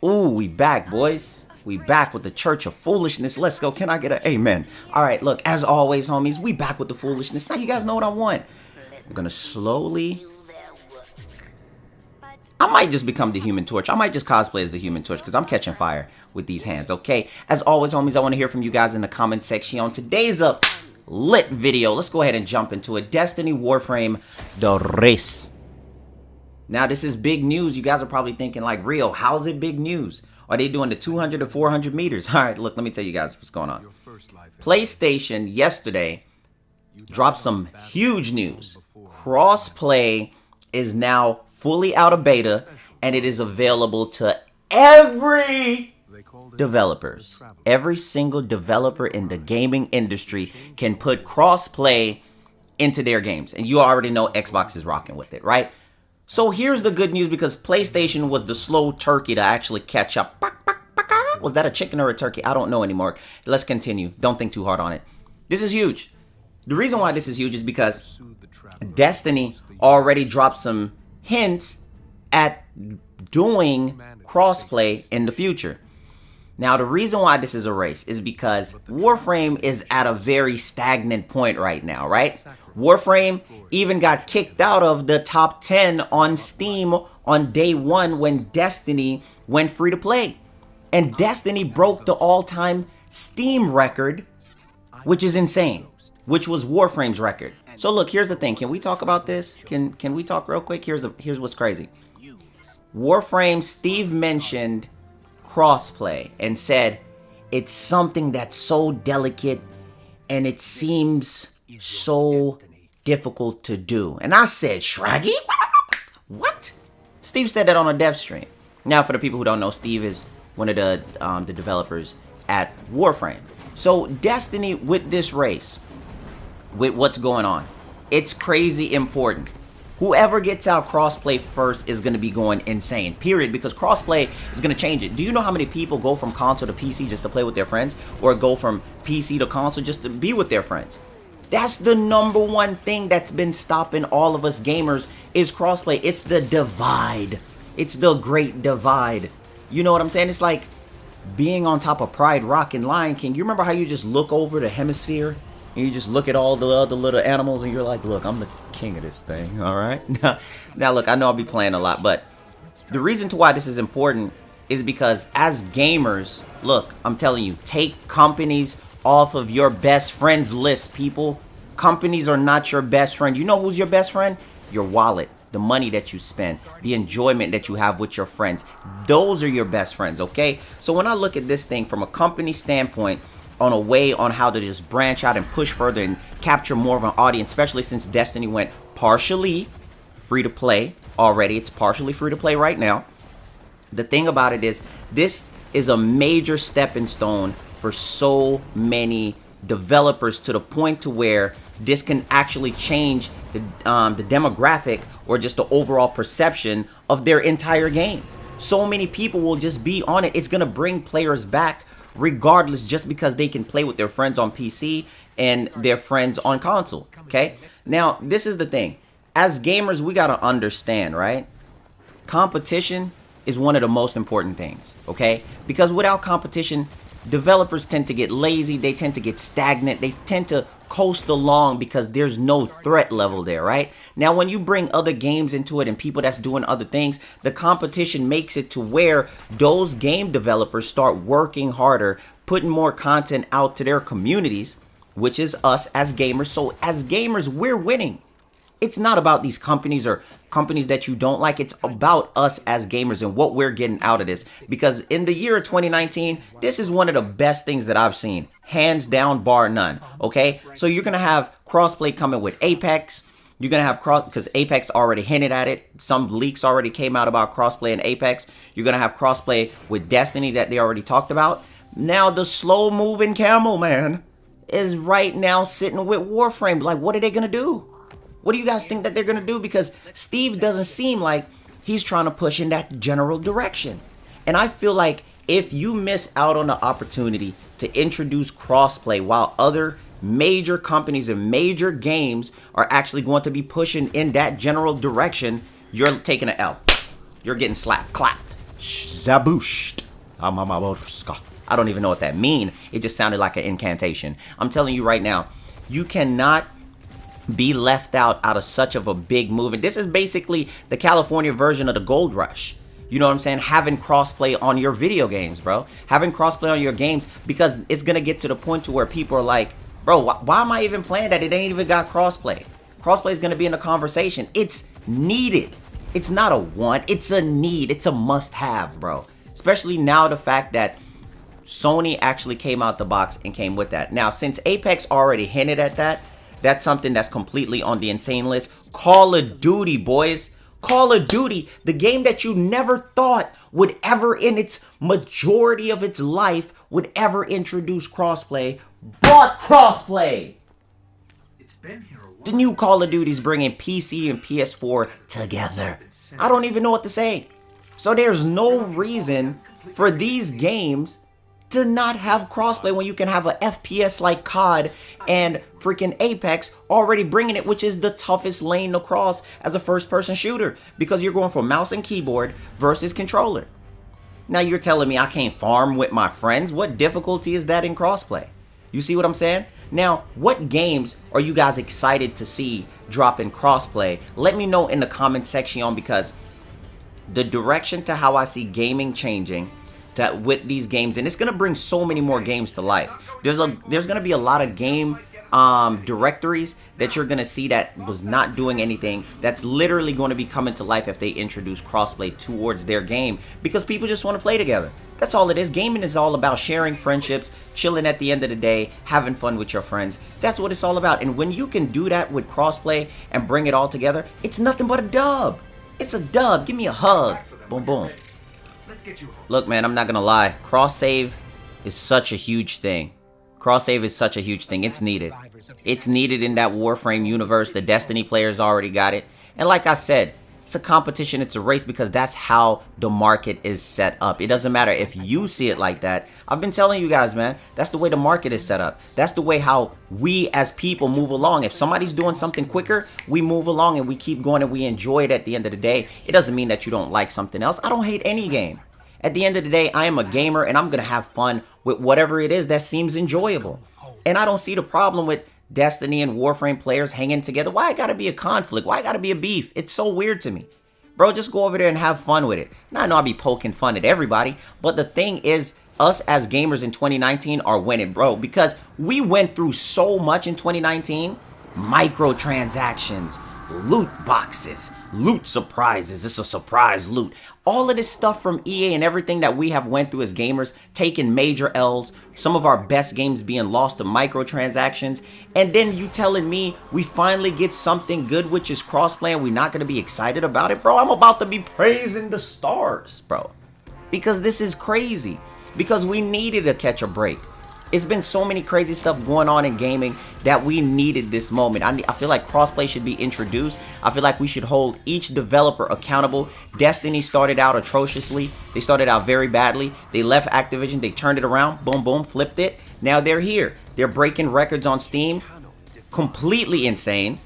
Ooh, we back, boys. We back with the Church of Foolishness. Let's go. Can I get an amen? All right, look, as always, homies, we back with the foolishness. Now you guys know what I want. I'm going to slowly... I might just become the Human Torch. I might just cosplay as the Human Torch because I'm catching fire with these hands, okay? As always, homies, I want to hear from you guys in the comment section on today's lit video. Let's go ahead and jump into it. Destiny Warframe, the race. Now, this is big news. You guys are probably thinking, like, Rio, how's it big news? Are they doing the 200 to 400 meters? All right, look, let me tell you guys what's going on. PlayStation yesterday dropped some huge news. Crossplay is now fully out of beta, and it is available to every developers. Every single developer in the gaming industry can put crossplay into their games. And you already know Xbox is rocking with it, right? So here's the good news, because PlayStation was the slow turkey to actually catch up. Was that a chicken or a turkey? I don't know anymore. Let's continue. Don't think too hard on it. This is huge. The reason why this is huge is because Destiny already dropped some hints at doing crossplay in the future. Now, the reason why this is a race is because Warframe is at a very stagnant point right now, right? Warframe even got kicked out of the top 10 on Steam on day one when Destiny went free to play. And Destiny broke the all-time Steam record, which is insane, which was Warframe's record. So look, here's the thing. Can we talk about this? Can we talk real quick? Here's what's crazy. Warframe, Steve mentioned crossplay and said it's something that's so delicate and it seems so difficult to do. And I said, Shraggy? What? Steve said that on a dev stream. Now, for the people who don't know, Steve is one of the developers at Warframe. So Destiny, with this race, with what's going on, it's crazy important. Whoever gets out crossplay first is going to be going insane, period, because crossplay is going to change it. Do you know how many people go from console to PC just to play with their friends, or go from PC to console just to be with their friends? That's the number one thing that's been stopping all of us gamers is crossplay. It's the divide. It's the great divide. You know what I'm saying? It's like being on top of Pride Rock and Lion King. You remember how you just look over the hemisphere and you just look at all the other little animals and you're like, look, I'm the king of this thing, all right? Now, look, I know I'll be playing a lot, but the reason to why this is important is because as gamers, look, I'm telling you, take companies off of your best friends list, people. Companies are not your best friend. You know who's your best friend? Your wallet, the money that you spend, the enjoyment that you have with your friends. Those are your best friends, okay? So when I look at this thing from a company standpoint, on a way on how to just branch out and push further and capture more of an audience, especially since Destiny went partially free to play already. It's partially free to play right now. The thing about it is, this is a major stepping stone for so many developers, to the point to where this can actually change the demographic or just the overall perception of their entire game. So many people will just be on it. It's going to bring players back regardless, just because they can play with their friends on PC and their friends on console, okay? Now, this is the thing. As gamers, we got to understand, right? Competition is one of the most important things, okay? Because without competition, developers tend to get lazy. They tend to get stagnant. They tend to coast along because there's no threat level there, right? Now, when you bring other games into it and people that's doing other things, the competition makes it to where those game developers start working harder, putting more content out to their communities, which is us as gamers. So as gamers, we're winning. It's not about these companies or companies that you don't like. It's about us as gamers and what we're getting out of this. Because in the year of 2019, this is one of the best things that I've seen. Hands down, bar none. Okay? So you're going to have crossplay coming with Apex. You're going to have because Apex already hinted at it. Some leaks already came out about crossplay in Apex. You're going to have crossplay with Destiny that they already talked about. Now the slow moving camel man is right now sitting with Warframe. Like, what are they going to do? What do you guys think that they're going to do? Because Steve doesn't seem like he's trying to push in that general direction. And I feel like if you miss out on the opportunity to introduce crossplay while other major companies and major games are actually going to be pushing in that general direction, you're taking an L. You're getting slapped, clapped. Zabusht. I don't even know what that means. It just sounded like an incantation. I'm telling you right now, you cannot be left out of such of a big movement. This is basically the California version of the Gold Rush. You know what I'm saying? Having crossplay on your video games, bro. Having crossplay on your games, because it's going to get to the point to where people are like, bro, why am I even playing that? It ain't even got crossplay. Crossplay is going to be in the conversation. It's needed. It's not a want. It's a need. It's a must-have, bro. Especially now the fact that Sony actually came out the box and came with that. Now, since Apex already hinted at that, that's something that's completely on the insane list. Call of Duty, boys. Call of Duty, the game that you never thought would ever in its majority of its life would ever introduce crossplay, brought crossplay. It's been here a while. The new Call of Duty's bringing PC and PS4 together. I don't even know what to say. So there's no reason for these games to not have crossplay when you can have a FPS like COD and freaking Apex already bringing it, which is the toughest lane to cross as a first-person shooter, because you're going for mouse and keyboard versus controller. Now you're telling me I can't farm with my friends? What difficulty is that in crossplay? You see what I'm saying? Now, what games are you guys excited to see drop in crossplay? Let me know in the comment section, because the direction to how I see gaming changing that with these games, and it's gonna bring so many more games to life. There's gonna be a lot of game directories that you're gonna see that was not doing anything, that's literally going to be coming to life if they introduce crossplay towards their game, because people just want to play together. That's all it is. Gaming is all about sharing friendships, chilling at the end of the day, having fun with your friends. That's what it's all about. And when you can do that with crossplay and bring it all together, it's nothing but a dub. It's a dub. Give me a hug. Boom, boom. Look, man, I'm not gonna lie. Cross save is such a huge thing. Cross save is such a huge thing. It's needed. It's needed in that Warframe universe. The Destiny players already got it. And like I said, it's a competition. It's a race, because that's how the market is set up. It doesn't matter if you see it like that. I've been telling you guys, man, that's the way the market is set up. That's the way how we as people move along. If somebody's doing something quicker, we move along and we keep going and we enjoy it at the end of the day. It doesn't mean that you don't like something else. I don't hate any game. At the end of the day, I am a gamer and I'm going to have fun with whatever it is that seems enjoyable. And I don't see the problem with Destiny and Warframe players hanging together. Why it got to be a conflict? Why it got to be a beef? It's so weird to me. Bro, just go over there and have fun with it. Now, I know I'll be poking fun at everybody, but the thing is, us as gamers in 2019 are winning, bro, because we went through so much in 2019. Microtransactions, loot boxes, loot surprises. It's a surprise loot. All of this stuff from EA and everything that we have went through as gamers, taking major L's, some of our best games being lost to microtransactions, and then you telling me we finally get something good, which is crossplay, and we're not going to be excited about it? Bro, I'm about to be praising the stars, bro, because this is crazy, because we needed to catch a break. It's been so many crazy stuff going on in gaming that we needed this moment. I feel like crossplay should be introduced. I feel like we should hold each developer accountable. Destiny started out atrociously. They started out very badly. They left Activision. They turned it around. Boom, boom, flipped it. Now they're here. They're breaking records on Steam. Completely insane.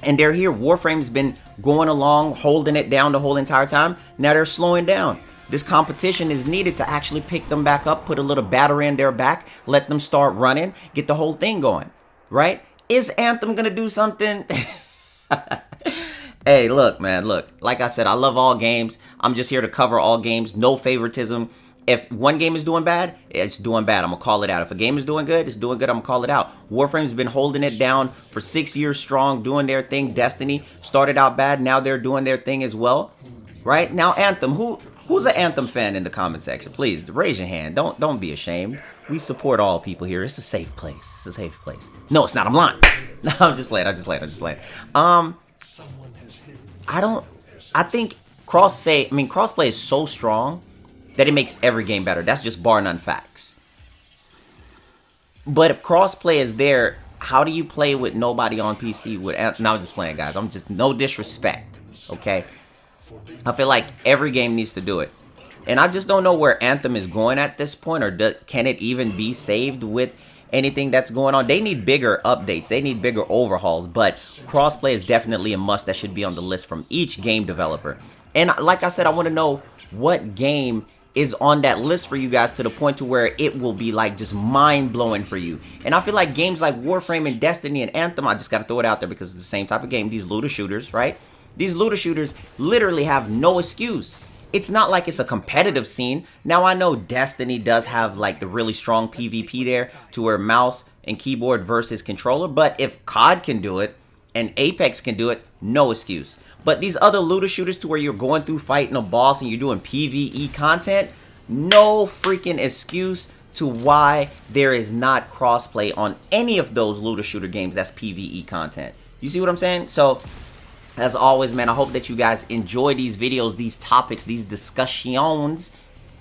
And they're here. Warframe's been going along, holding it down the whole entire time. Now they're slowing down. This competition is needed to actually pick them back up, put a little battery in their back, let them start running, get the whole thing going, right? Is Anthem going to do something? Hey, look, man, look. Like I said, I love all games. I'm just here to cover all games. No favoritism. If one game is doing bad, it's doing bad. I'm going to call it out. If a game is doing good, it's doing good. I'm going to call it out. Warframe's been holding it down for 6 years strong, doing their thing. Destiny started out bad. Now they're doing their thing as well, right? Now, Anthem, Who's an Anthem fan in the comment section? Please raise your hand. Don't be ashamed. We support all people here. It's a safe place. It's a safe place. No, it's not. I'm lying. No, I'm just playing. I think crossplay is so strong that it makes every game better. That's just bar none facts. But if crossplay is there, how do you play with nobody on PC with Anthem? No, I'm just playing, guys. I'm just, no disrespect, okay? I feel like every game needs to do it. And I just don't know where Anthem is going at this point, or can it even be saved with anything that's going on? They need bigger updates. They need bigger overhauls. But crossplay is definitely a must that should be on the list from each game developer. And like I said, I want to know what game is on that list for you guys, to the point to where it will be like just mind-blowing for you. And I feel like games like Warframe and Destiny and Anthem, I just gotta throw it out there because it's the same type of game, these looter shooters, right? These looter shooters literally have no excuse. It's not like it's a competitive scene. Now, I know Destiny does have like the really strong PvP there, to where mouse and keyboard versus controller, but if COD can do it and Apex can do it, no excuse. But these other looter shooters, to where you're going through fighting a boss and you're doing PvE content, no freaking excuse to why there is not crossplay on any of those looter shooter games that's PvE content. You see what I'm saying? So, as always, man, I hope that you guys enjoy these videos, these topics, these discussions,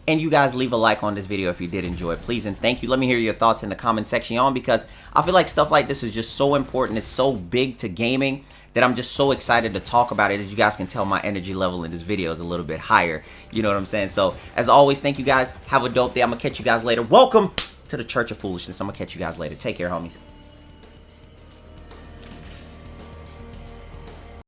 and you guys leave a like on this video if you did enjoy it, please, and thank you. Let me hear your thoughts in the comment section, because I feel like stuff like this is just so important. It's so big to gaming that I'm just so excited to talk about it. As you guys can tell, my energy level in this video is a little bit higher. You know what I'm saying? So, as always, thank you guys. Have a dope day. I'm going to catch you guys later. Welcome to the Church of Foolishness. I'm going to catch you guys later. Take care, homies.